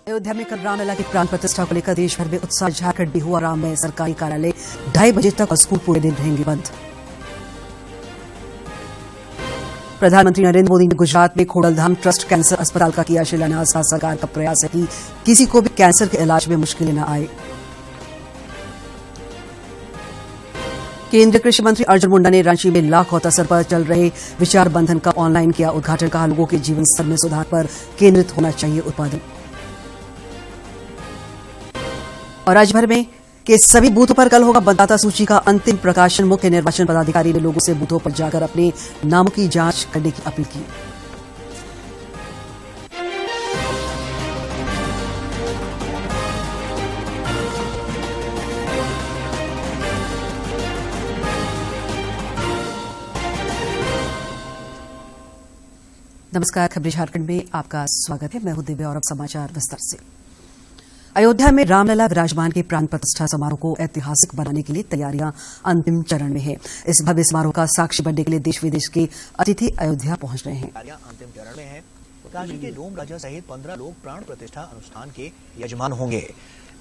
अयोध्या में कल रामलला की प्राण प्रतिष्ठा को लेकर देश भर में उत्साह। झारखंड भी हुआ राम में सरकारी कार्यालय 2:30 बजे तक और स्कूल पूरे दिन रहेंगे बंद। प्रधानमंत्री नरेंद्र मोदी ने गुजरात में खोडलधाम ट्रस्ट कैंसर अस्पताल का किया शिलान्यास। सरकार का प्रयास है कि किसी को भी कैंसर के इलाज में मुश्किलें न आए। केंद्रीय कृषि मंत्री अर्जुन मुंडा ने रांची में लाख अवसर पर चल रहे विचार बंधन का ऑनलाइन किया उद्घाटन। कहा, लोगों के जीवन स्तर में सुधार पर केंद्रित होना चाहिए उत्पादन। और राज्यभर में के सभी बूथों पर कल होगा मतदाता सूची का अंतिम प्रकाशन। मुख्य निर्वाचन पदाधिकारी ने लोगों से बूथों पर जाकर अपने नामों की जांच करने की अपील की। नमस्कार, खबरें झारखंड में आपका स्वागत है। मैं हूं दिव्या और अब समाचार विस्तार से। अयोध्या में रामलला विराजमान के प्राण प्रतिष्ठा समारोह को ऐतिहासिक बनाने के लिए तैयारियां अंतिम चरण में है। इस भव्य समारोह का साक्षी बनने के लिए देश विदेश के अतिथि अयोध्या पहुंच रहे हैं। अंतिम चरण में है। काशी के डोम राजा सहित 15 लोग प्राण प्रतिष्ठा अनुष्ठान के यजमान होंगे।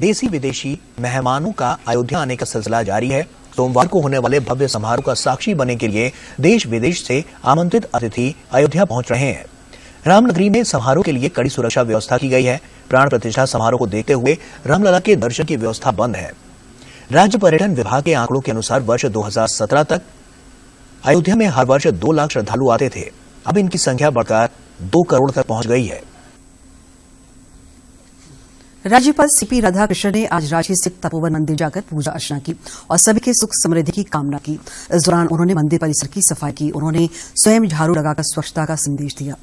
देशी विदेशी मेहमानों का अयोध्या आने का सिलसिला जारी है। सोमवार को होने वाले भव्य समारोह का साक्षी बनने के लिए देश विदेश से आमंत्रित अतिथि अयोध्या पहुंच रहे हैं। रामनगरी में समारोह के लिए कड़ी सुरक्षा व्यवस्था की गई है। प्राण प्रतिष्ठा समारोह को देखते हुए रामलला के दर्शन की व्यवस्था बंद है। राज्य पर्यटन विभाग के आंकड़ों के अनुसार वर्ष 2017 तक अयोध्या में हर वर्ष 2 लाख श्रद्धालु आते थे। अब इनकी संख्या बढ़कर 2 करोड़ तक पहुंच गई है। राज्यपाल सीपी राधाकृष्णन ने आज रांची स्थित तपोवन मंदिर जाकर पूजा अर्चना की और सभी के सुख समृद्धि की कामना की। इस दौरान उन्होंने मंदिर परिसर की सफाई की। उन्होंने स्वयं झाड़ू लगाकर स्वच्छता का संदेश दिया।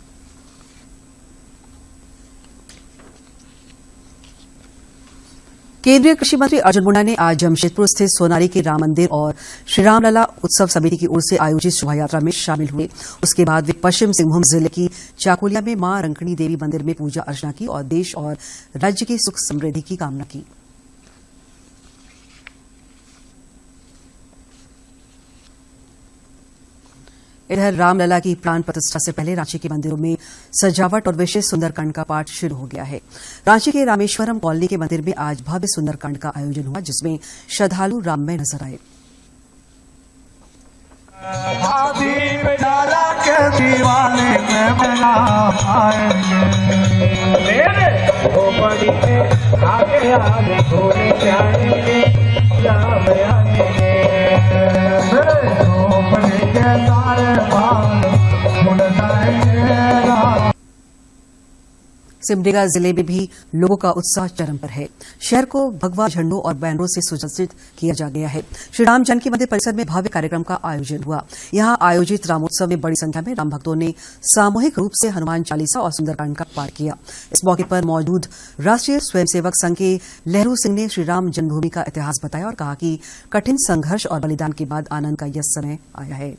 केंद्रीय कृषि मंत्री अर्जुन मुंडा ने आज जमशेदपुर स्थित सोनारी के राम मंदिर और श्री रामलला उत्सव समिति की ओर से आयोजित शोभायात्रा में शामिल हुए। उसके बाद वे पश्चिम सिंहभूम जिले की चाकुलिया में मां रंकणी देवी मंदिर में पूजा अर्चना की और देश और राज्य की सुख समृद्धि की कामना की। इधर रामलला की प्राण प्रतिष्ठा से पहले रांची के मंदिरों में सजावट और विशेष सुंदरकांड का पाठ शुरू हो गया है। रांची के रामेश्वरम कॉलोनी के मंदिर में आज भव्य सुंदरकांड का आयोजन हुआ, जिसमें श्रद्धालु राममय नजर आए। सिमडेगा जिले में भी लोगों का उत्साह चरम पर है। शहर को भगवा झंडों और बैनरों से सुसज्जित किया जा गया है। श्री राम जानकी मंदिर परिसर में भव्य कार्यक्रम का आयोजन हुआ। यहां आयोजित रामोत्सव में बड़ी संख्या में राम भक्तों ने सामूहिक रूप से हनुमान चालीसा और सुंदरकांड का पाठ किया। इस मौके पर मौजूद राष्ट्रीय स्वयंसेवक संघ के लहरू सिंह ने श्री राम जन्मभूमि का इतिहास बताया और कहा कि कठिन संघर्ष और बलिदान के बाद आनंद का यह समय आया है।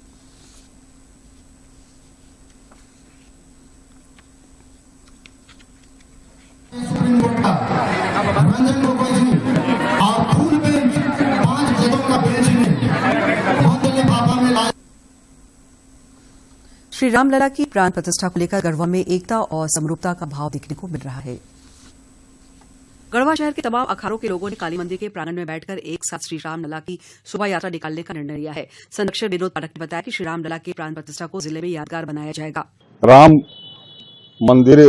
श्री रामलला की प्राण प्रतिष्ठा को लेकर गढ़वा में एकता और समरूपता का भाव देखने को मिल रहा है। गढ़वा शहर के तमाम अखाड़ों के लोगों ने काली मंदिर के प्रांगण में बैठकर एक साथ श्री रामलला की शोभा यात्रा निकालने का निर्णय लिया है। संरक्षक विनोद पाठक ने बताया कि श्री रामलला की प्राण प्रतिष्ठा को जिले में यादगार बनाया जाएगा। राम मंदिर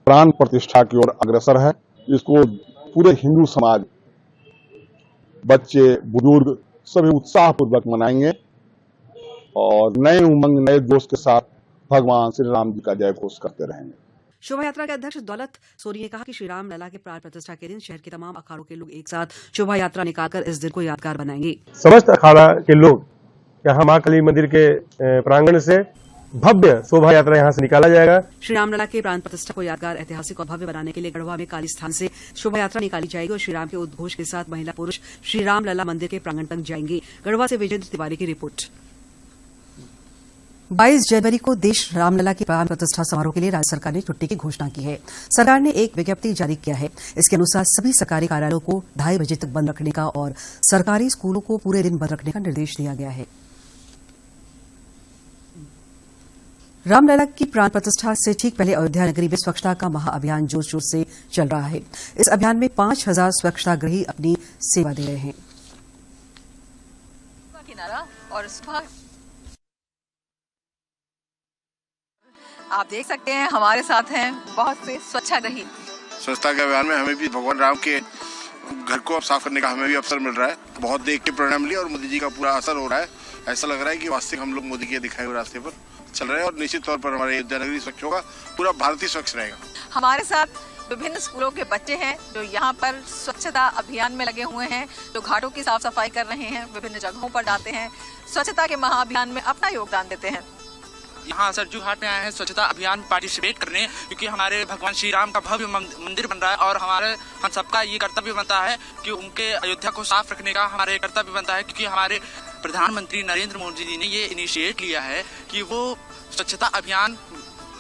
प्राण प्रतिष्ठा की ओर अग्रसर है। इसको पूरे हिंदू समाज, बच्चे, बुजुर्ग सभी उत्साहपूर्वक मनाएंगे और नए उमंग, नए जोश के साथ भगवान श्री राम जी का जय घोष करते रहेंगे। शोभा यात्रा के अध्यक्ष दौलत सोनी ने कहा कि श्री राम लला के प्राण प्रतिष्ठा के दिन शहर के तमाम अखाड़ों के लोग एक साथ शोभा यात्रा निकालकर इस दिन को यादगार बनाएंगे। समस्त अखाड़ा के लोग यहाँ मां काली मंदिर के प्रांगण से भव्य शोभा यात्रा यहाँ से निकाला जाएगा। श्री रामलला के प्राण प्रतिष्ठा को यादगार, ऐतिहासिक और भव्य बनाने के लिए गढ़वा में काली स्थान से शोभा यात्रा निकाली जाएगी और श्री राम के उद्घोष के साथ महिला पुरुष श्री रामलला मंदिर के प्रांगण तक जाएंगे। गढ़वा से विजेंद्र तिवारी की रिपोर्ट। 22 जनवरी को देश रामलला की प्राण प्रतिष्ठा समारोह के लिए राज्य सरकार ने छुट्टी की घोषणा की है। सरकार ने एक विज्ञप्ति जारी किया है। इसके अनुसार सभी सरकारी कार्यालयों को 2:30 बजे तक बंद रखने का और सरकारी स्कूलों को पूरे दिन बंद रखने का निर्देश दिया गया है। रामलला की प्राण प्रतिष्ठा से ठीक पहले अयोध्या नगरी में स्वच्छता का महाअभियान जोर शोर से चल रहा है। इस अभियान में 5000 स्वच्छताग्रही अपनी सेवा दे रहे हैं। किनारा और आप देख सकते हैं हमारे साथ हैं बहुत से स्वच्छताग्रही। स्वच्छता के अभियान में हमें भी भगवान राम के घर को साफ करने का हमें भी अवसर मिल रहा है। बहुत देख के प्रेरणा मिली और मोदी जी का पूरा असर हो रहा है। ऐसा लग रहा है कि वास्तविक हम लोग मोदी के दिखाए हुए रास्ते पर चल रहे हैं और निश्चित तौर पर हमारे अयोध्या नगरी स्वच्छ होगा, पूरा भारत ही स्वच्छ रहेगा। हमारे साथ विभिन्न स्कूलों के बच्चे हैं जो यहाँ पर स्वच्छता अभियान में लगे हुए हैं, जो घाटों की साफ सफाई कर रहे हैं, विभिन्न जगहों पर जाते हैं, स्वच्छता के महाअभियान में अपना योगदान देते हैं। यहाँ सरजू घाट में आए हैं स्वच्छता अभियान पार्टिसिपेट करने, क्योंकि हमारे भगवान श्री राम का भव्य मंदिर बन रहा है और हम सबका ये कर्तव्य बनता है कि उनके अयोध्या को साफ रखने का हमारे कर्तव्य बनता है, क्योंकि हमारे प्रधानमंत्री नरेंद्र मोदी जी ने ये इनिशिएट लिया है कि वो स्वच्छता अभियान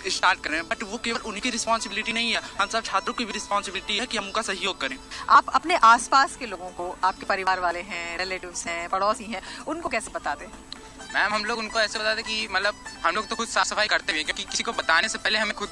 स्टार्ट करें। बट वो केवल उन्हीं की रिस्पॉन्सिबिलिटी नहीं है, हम सब छात्रों की भी रिस्पॉन्सिबिलिटी है कि हम उनका सहयोग करें। आप अपने आसपास के लोगों को, आपके परिवार वाले हैं, रिलेटिव्स हैं, पड़ोसी हैं, उनको कैसे बताते हैं? मैम हम लोग उनको ऐसे बताते कि मतलब हम लोग तो खुद साफ सफाई करते हैं, क्योंकि किसी को बताने से पहले हमें खुद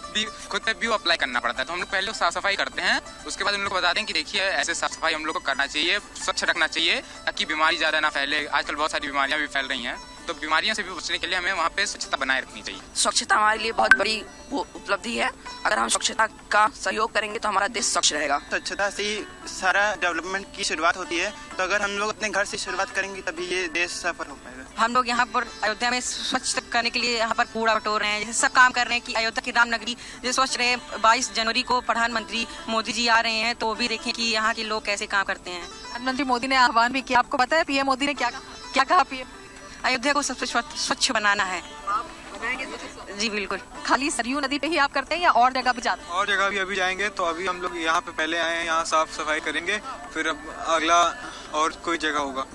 पे भी अप्लाई करना पड़ता है। तो हम लोग पहले साफ सफाई करते हैं, उसके बाद उन लोग को बताते हैं कि देखिए ऐसे साफ सफाई हम लोग को करना चाहिए, स्वच्छ रखना चाहिए ताकि बीमारी ज़्यादा ना फैले। आजकल बहुत सारी बीमारियां भी फैल रही हैं, तो बीमारियों से भी बचने के लिए हमें वहाँ पे स्वच्छता बनाए रखनी चाहिए। स्वच्छता हमारे लिए बहुत बड़ी उपलब्धि है। अगर हम स्वच्छता का सहयोग करेंगे तो हमारा देश स्वच्छ रहेगा। स्वच्छता से ही सारा डेवलपमेंट की शुरुआत होती है, तो अगर हम लोग अपने घर से शुरुआत करेंगे तभी ये देश सफल हो पाएगा। हम लोग यहाँ पर अयोध्या में स्वच्छ करने के लिए यहाँ पर कूड़ा बटोर रहे हैं, सब काम कर रहे हैं कि अयोध्या की राम नगरी जो स्वच्छ रहे। 22 जनवरी को प्रधानमंत्री मोदी जी आ रहे हैं, तो वो भी देखें कि यहाँ के लोग कैसे काम करते हैं। प्रधानमंत्री मोदी ने आह्वान भी किया, आपको पता है पीएम मोदी ने क्या कहा? पीएम अयोध्या को सबसे स्वच्छ बनाना है। जी बिल्कुल। खाली सरयू नदी पे ही आप करते हैं या और जगह भी जाते हैं? और जगह भी अभी जाएंगे, तो अभी हम लोग यहाँ पे पहले आए हैं, यहाँ साफ सफाई करेंगे, फिर अब अगला और कोई जगह होगा।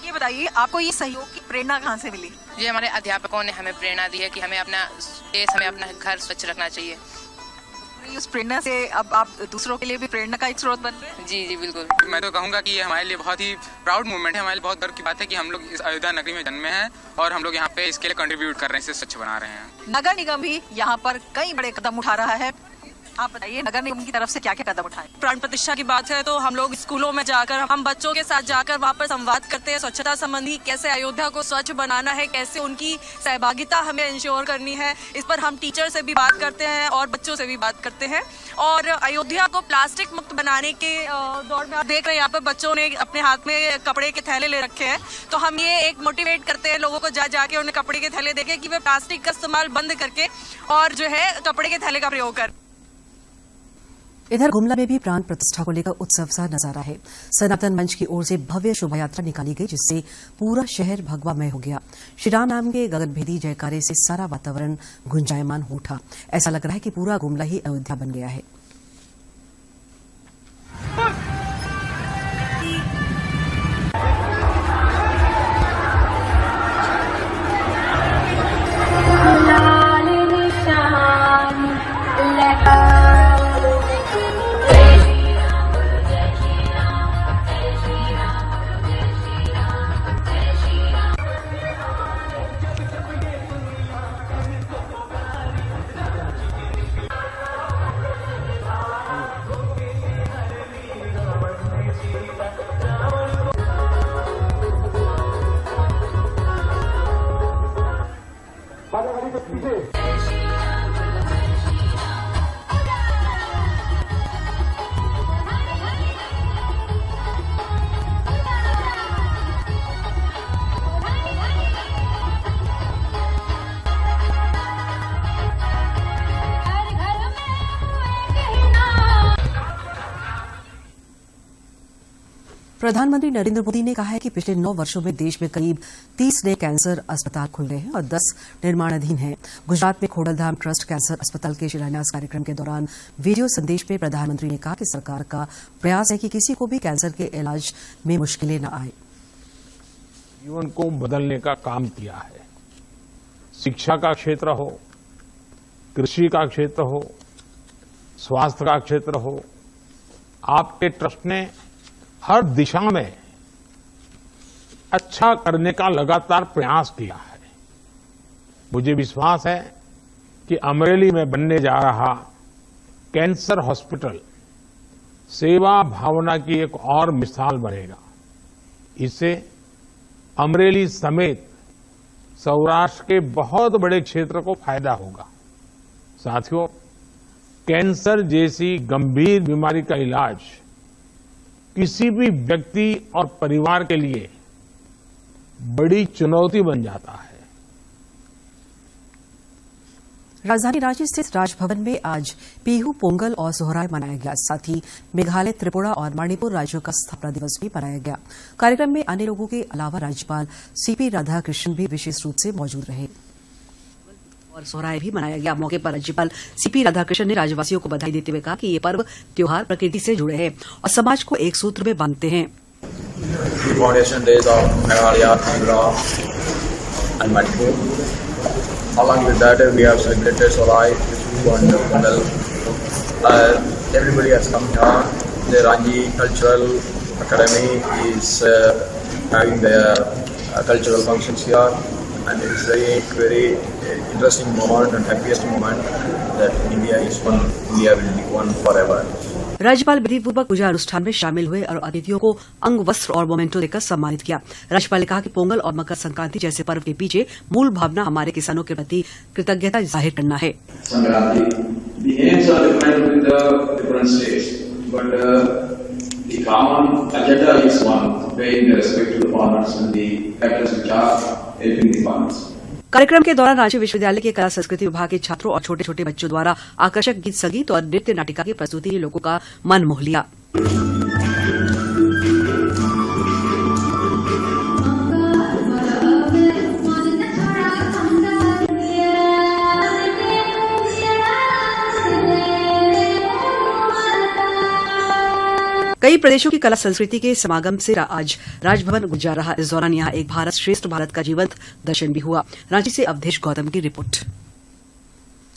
ये बताइए आपको ये सहयोग की प्रेरणा कहाँ से मिली? ये हमारे अध्यापकों ने हमें प्रेरणा दी है कि हमें अपना देश, हमें अपना घर स्वच्छ रखना चाहिए। उस प्रेरणा से अब आप दूसरों के लिए भी प्रेरणा का एक स्रोत बन रहे हैं। जी बिल्कुल। मैं तो कहूँगा कि ये हमारे लिए बहुत ही प्राउड मूवमेंट है, हमारे लिए बहुत गर्व की बात है कि हम लोग इस अयोध्या नगरी में जन्मे हैं और हम लोग यहाँ पे इसके लिए कंट्रीब्यूट कर रहे हैं, इसे स्वच्छ बना रहे हैं। नगर निगम भी यहाँ पर कई बड़े कदम उठा रहा है। आप बताइए नगर निगम की तरफ से क्या क्या कदम उठाए? प्राण प्रतिष्ठा की बात है तो हम लोग स्कूलों में जाकर, हम बच्चों के साथ जाकर वहाँ पर संवाद करते हैं स्वच्छता संबंधी, कैसे अयोध्या को स्वच्छ बनाना है, कैसे उनकी सहभागिता हमें इंश्योर करनी है। इस पर हम टीचर से भी बात करते हैं और बच्चों से भी बात करते हैं। और अयोध्या को प्लास्टिक मुक्त बनाने के दौर में आप देख रहे हैं यहाँ पर बच्चों ने अपने हाथ में कपड़े के थैले ले रखे हैं, तो हम ये एक मोटिवेट करते हैं लोगों को जाके उन्हें कपड़े के थैले देके कि वे प्लास्टिक का इस्तेमाल बंद करके और जो है कपड़े के थैले का प्रयोग कर। इधर गुमला में भी प्राण प्रतिष्ठा को लेकर उत्सव सा नजारा है। सनातन मंच की ओर से भव्य शोभा यात्रा निकाली गई, जिससे पूरा शहर भगवामय हो गया। श्री राम नाम के गगनभेदी जयकारे से सारा वातावरण गुंजायमान हो उठा। ऐसा लग रहा है कि पूरा गुमला ही अयोध्या बन गया है। प्रधानमंत्री नरेंद्र मोदी ने कहा है कि पिछले 9 वर्षों में देश में करीब 30 नए कैंसर अस्पताल खुल रहे हैं और 10 निर्माणाधीन हैं। गुजरात में खोडलधाम ट्रस्ट कैंसर अस्पताल के शिलान्यास कार्यक्रम के दौरान वीडियो संदेश में प्रधानमंत्री ने कहा कि सरकार का प्रयास है कि किसी को भी कैंसर के इलाज में मुश्किलें न आए। जीवन को बदलने का काम किया है। शिक्षा का क्षेत्र हो, कृषि का क्षेत्र हो, स्वास्थ्य का क्षेत्र हो, आपके ट्रस्ट ने हर दिशा में अच्छा करने का लगातार प्रयास किया है। मुझे विश्वास है कि अमरेली में बनने जा रहा कैंसर हॉस्पिटल सेवा भावना की एक और मिसाल बनेगा। इससे अमरेली समेत सौराष्ट्र के बहुत बड़े क्षेत्र को फायदा होगा। साथियों, कैंसर जैसी गंभीर बीमारी का इलाज किसी भी व्यक्ति और परिवार के लिए बड़ी चुनौती बन जाता है। राजधानी रांची स्थित राजभवन में आज बिहू, पोंगल और सोहराय मनाया गया। साथ ही मेघालय, त्रिपुरा और मणिपुर राज्यों का स्थापना दिवस भी मनाया गया। कार्यक्रम में अन्य लोगों के अलावा राज्यपाल सीपी राधाकृष्णन भी विशेष रूप से मौजूद रहे और सोहराय भी मनाया गया। मौके पर राज्यपाल सीपी राधाकृष्णन ने राज्यवासियों को बधाई देते हुए कहा कि ये पर्व त्योहार प्रकृति से जुड़े हैं और समाज को एक सूत्र में बांधते हैं। Along with that, we have celebrated Sorai, and Pongal. Everybody has come here. The Ranji Cultural Academy is having their cultural functions here, and it is very interesting moment and happiest moment that India is one. India will be one forever. राज्यपाल विधिपूर्वक पूजा अनुष्ठान में शामिल हुए और अतिथियों को अंग, वस्त्र और मोमेंटो देकर सम्मानित किया। राज्यपाल ने कहा कि पोंगल और मकर संक्रांति जैसे पर्व के पीछे मूल भावना हमारे किसानों के प्रति कृतज्ञता जाहिर करना है। कार्यक्रम के दौरान रांची विश्वविद्यालय के कला संस्कृति विभाग के छात्रों और छोटे छोटे बच्चों द्वारा आकर्षक गीत, संगीत और नृत्य नाटिका की प्रस्तुति ने लोगों का मन मोह लिया। कई प्रदेशों की कला संस्कृति के समागम से आज राजभवन गुंजा रहा। इस दौरान यहां एक भारत श्रेष्ठ भारत का जीवंत दर्शन भी हुआ। रांची से अवधेश गौतम की रिपोर्ट।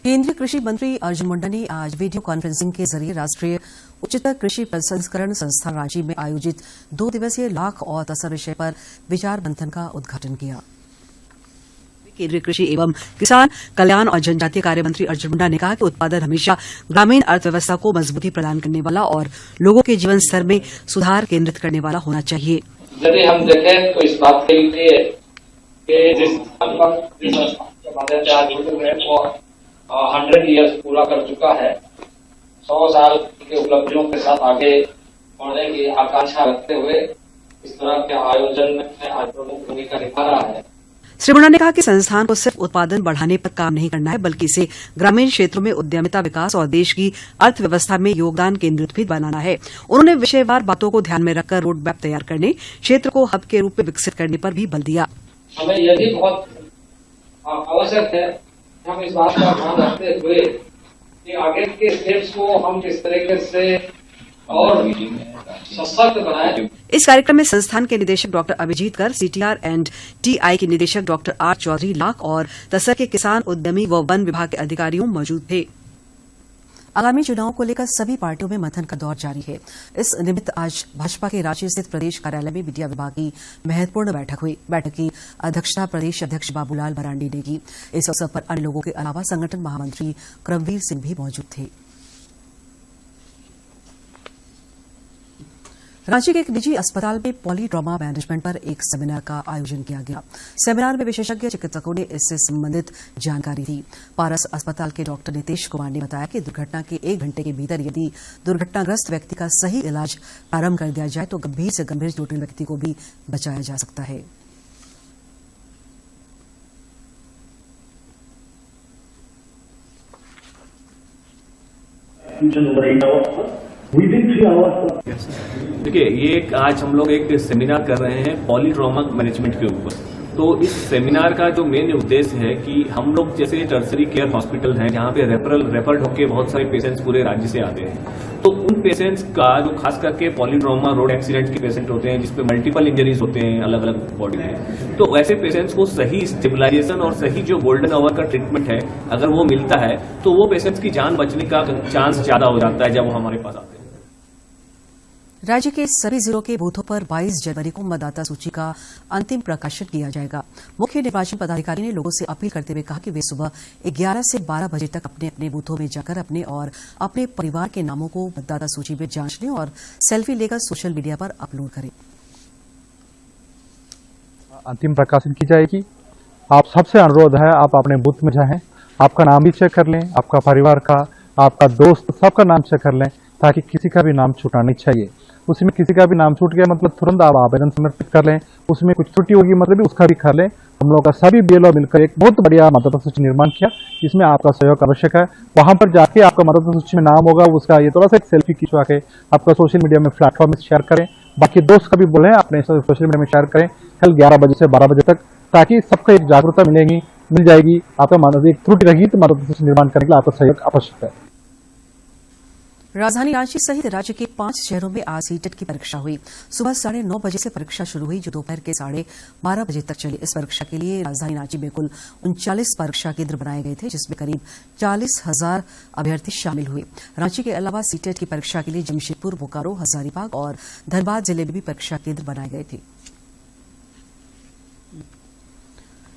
केंद्रीय कृषि मंत्री अर्जुन मुंडा ने आज वीडियो कॉन्फ्रेंसिंग के जरिए राष्ट्रीय उच्चतर कृषि प्रसंस्करण संस्थान रांची में आयोजित 2 दिवसीय लाख और तसर विषय पर विचार मंथन का उद्घाटन किया। केंद्रीय कृषि एवं किसान कल्याण और जनजातीय कार्य मंत्री अर्जुन मुंडा ने कहा कि उत्पादन हमेशा ग्रामीण अर्थव्यवस्था को मजबूती प्रदान करने वाला और लोगों के जीवन स्तर में सुधार केंद्रित करने वाला होना चाहिए। यदि हम देखें तो इस बात के लिए कि जिस के माध्यम से आज वो 100 ईयर्स पूरा कर चुका है, 100 साल के उपलब्धियों के साथ आगे बढ़ने की आकांक्षा रखते हुए इस तरह के आयोजन में आज प्रमुख भूमिका निभा रहा है। श्री मुंडा ने कहा कि संस्थान को सिर्फ उत्पादन बढ़ाने पर काम नहीं करना है, बल्कि इसे ग्रामीण क्षेत्रों में उद्यमिता विकास और देश की अर्थव्यवस्था में योगदान केंद्रित भी बनाना है। उन्होंने विषयवार बातों को ध्यान में रखकर रोड मैप तैयार करने, क्षेत्र को हब के रूप में विकसित करने पर भी बल दिया। हमें यह भी बहुत आवश्यक है कि हम इस बात का ध्यान रखते हुए कि आगे के स्टेप्स को हम किस तरीके से और सशक्त बनाएं। इस कार्यक्रम में संस्थान के निदेशक डॉक्टर अभिजीत कर, सीटीआर एंड टीआई के निदेशक डॉक्टर आर चौधरी लाख और तसर के किसान, उद्यमी व वन विभाग के अधिकारियों मौजूद थे। आगामी चुनावों को लेकर सभी पार्टियों में मंथन का दौर जारी है। इस निमित्त आज भाजपा के रांची स्थित प्रदेश कार्यालय में मीडिया विभाग की महत्वपूर्ण बैठक हुई। बैठक की अध्यक्षता प्रदेश अध्यक्ष बाबूलाल मरांडी ने की। इस अवसर पर अन्य लोगों के अलावा संगठन महामंत्री क्रमवीर सिंह भी मौजूद थे। रांची के एक निजी अस्पताल में पॉली ट्रॉमा मैनेजमेंट पर एक सेमिनार का आयोजन किया गया। सेमिनार में विशेषज्ञ चिकित्सकों ने इससे संबंधित जानकारी दी। पारस अस्पताल के डॉक्टर नितेश कुमार ने बताया कि दुर्घटना के 1 घंटे के भीतर यदि दुर्घटनाग्रस्त व्यक्ति का सही इलाज प्रारंभ कर दिया जाए तो गंभीर से गंभीर जटिल व्यक्ति को भी बचाया जा सकता है। देखिए, ये आज हम लोग एक सेमिनार कर रहे हैं पॉली ट्रॉमा मैनेजमेंट के ऊपर। तो इस सेमिनार का जो मेन उद्देश्य है कि हम लोग जैसे टर्सरी केयर हॉस्पिटल हैं जहाँ पे रेफर्ड होकर बहुत सारे पेशेंट्स पूरे राज्य से आते हैं, तो उन पेशेंट्स का जो खास करके पॉली ट्रॉमा रोड एक्सीडेंट के पेशेंट होते हैं जिसपे मल्टीपल इंजरीज होते हैं अलग अलग बॉडी में, तो ऐसे पेशेंट्स को सही स्टेबलाइजेशन और सही जो गोल्डन आवर का ट्रीटमेंट है अगर वो मिलता है तो वो पेशेंट्स की जान बचने का चांस ज्यादा हो जाता है जब वो हमारे पास आते हैं। राज्य के सभी जिलों के बूथों पर 22 जनवरी को मतदाता सूची का अंतिम प्रकाशन किया जाएगा। मुख्य निर्वाचन पदाधिकारी ने लोगों से अपील करते हुए कहा कि वे सुबह 11 से 12 बजे तक अपने अपने बूथों में जाकर अपने और अपने परिवार के नामों को मतदाता सूची में जांच लें और सेल्फी लेकर सोशल मीडिया पर अपलोड करें। अंतिम प्रकाशन की जाएगी। आप सबसे अनुरोध है, आप अपने बूथ में जाएं, आपका नाम भी चेक कर लें, आपका परिवार का, आपका दोस्त, सबका नाम चेक कर लें, ताकि किसी का भी नाम छूटना नहीं चाहिए। उसमें किसी का भी नाम छूट गया मतलब तुरंत आप आवेदन समर्पित कर लें। उसमें कुछ त्रुटि होगी मतलब उसका भी कर लें। हम लोग का सभी बीएलओ मिलकर एक बहुत बढ़िया मतदाता सूची निर्माण किया, इसमें आपका सहयोग आवश्यक है। वहां पर जाके आपका मतदाता सूची में नाम होगा, उसका ये थोड़ा सा एक सेल्फी खिंचवा के आपका सोशल मीडिया में प्लेटफॉर्म में शेयर करें। बाकी दोस्त का भी बोले अपने सोशल मीडिया में शेयर करें कल 11 बजे से 12 बजे तक, ताकि सबको एक जागरूकता मिल जाएगी। आपका एक त्रुटि रही तो मतदाता सूची निर्माण करने के लिए आपका सहयोग आवश्यक है। राजधानी रांची सहित राज्य के 5 शहरों में आज सीटेट की परीक्षा हुई। सुबह 9:30 बजे से परीक्षा शुरू हुई, जो दोपहर के 12:30 बजे तक चली। इस परीक्षा के लिए राजधानी रांची में कुल 39 परीक्षा केंद्र बनाए गए थे, जिसमें करीब 40,000 अभ्यर्थी शामिल हुए। रांची के अलावा सीटेट की परीक्षा के लिए जमशेदपुर, बोकारो, हजारीबाग और धनबाद जिले में भी परीक्षा केंद्र बनाए गए थे।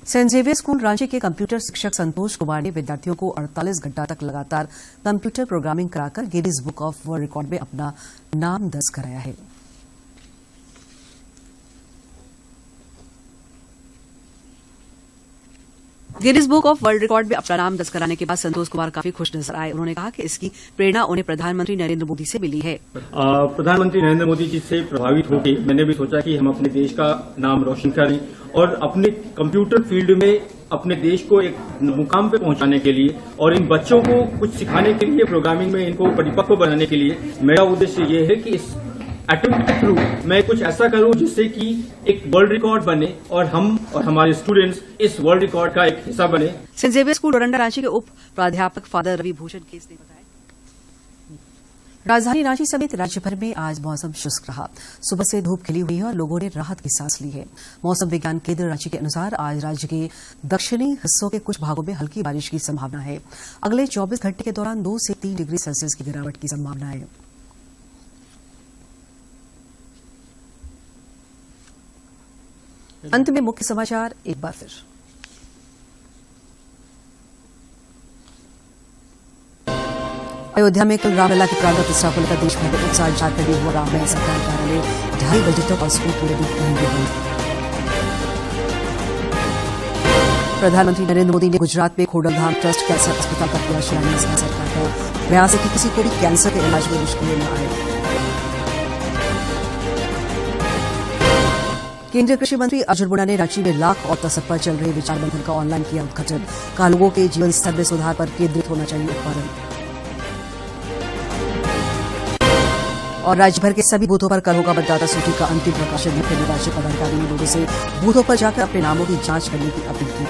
सेंट जेवियर स्कूल रांची के कंप्यूटर शिक्षक संतोष कुमार ने विद्यार्थियों को 48 घंटा तक लगातार कंप्यूटर प्रोग्रामिंग कराकर Guinness book of world record में अपना नाम दर्ज कराया है। Guinness book of world record में अपना नाम दर्ज कराने के बाद संतोष कुमार काफी खुश नजर आए। उन्होंने कहा कि इसकी प्रेरणा उन्हें प्रधानमंत्री नरेंद्र मोदी से मिली है। प्रधानमंत्री नरेंद्र मोदी जी से प्रभावित होकर मैंने भी सोचा कि हम अपने देश का नाम रोशन करें और अपने कंप्यूटर फील्ड में अपने देश को एक मुकाम पे पहुंचाने के लिए और इन बच्चों को कुछ सिखाने के लिए, प्रोग्रामिंग में इनको परिपक्व बनाने के लिए मेरा उद्देश्य ये है कि इस अटेम्प्ट के थ्रू मैं कुछ ऐसा करूं जिससे कि एक वर्ल्ड रिकॉर्ड बने और हम और हमारे स्टूडेंट्स इस वर्ल्ड रिकॉर्ड का एक हिस्सा बने। Saint Xavier School Doranda Ranchi के उप प्राध्यापक फादर रवि भूषण केस ने बताया। राजधानी रांची समेत राज्य भर में आज मौसम शुष्क रहा। सुबह से धूप खिली हुई है और लोगों ने राहत की सांस ली है। मौसम विज्ञान केंद्र रांची के अनुसार आज राज्य के दक्षिणी हिस्सों के कुछ भागों में हल्की बारिश की संभावना है। अगले 24 घंटे के दौरान 2 से 3 डिग्री सेल्सियस की गिरावट की संभावना है। अंत में मुख्य समाचार एक बार फिर। अयोध्या में कल रामलला की प्रांगण प्रतिष्ठा को लेकर देश भर में उत्साह। झारखंड में हुआ रामलला सरकार कार्यालय 2:30 बजे तक और स्कूल पूरे दिन रहेंगे बंद। प्रधानमंत्री नरेंद्र मोदी ने गुजरात में खोडलधाम ट्रस्ट कैंसर अस्पताल का किया शिलान्यास। सरकार का प्रयास है कि किसी को भी कैंसर के इलाज में मुश्किलें न आए। केंद्रीय कृषि मंत्री अर्जुन मुंडा ने रांची में लाख और तसक पर चल रहे विचार मंथन का ऑनलाइन किया उद्घाटन। कहा लोगों के जीवन स्तर में सुधार पर केंद्रित होना चाहिए उत्पादन। और राज्य भर के सभी बूथों पर कल होगा मतदाता सूची का अंतिम प्रकाशन। मुख्य निर्वाचन पदाधिकारी ने लोगों से बूथों पर जाकर अपने नामों की जांच करने की अपील की।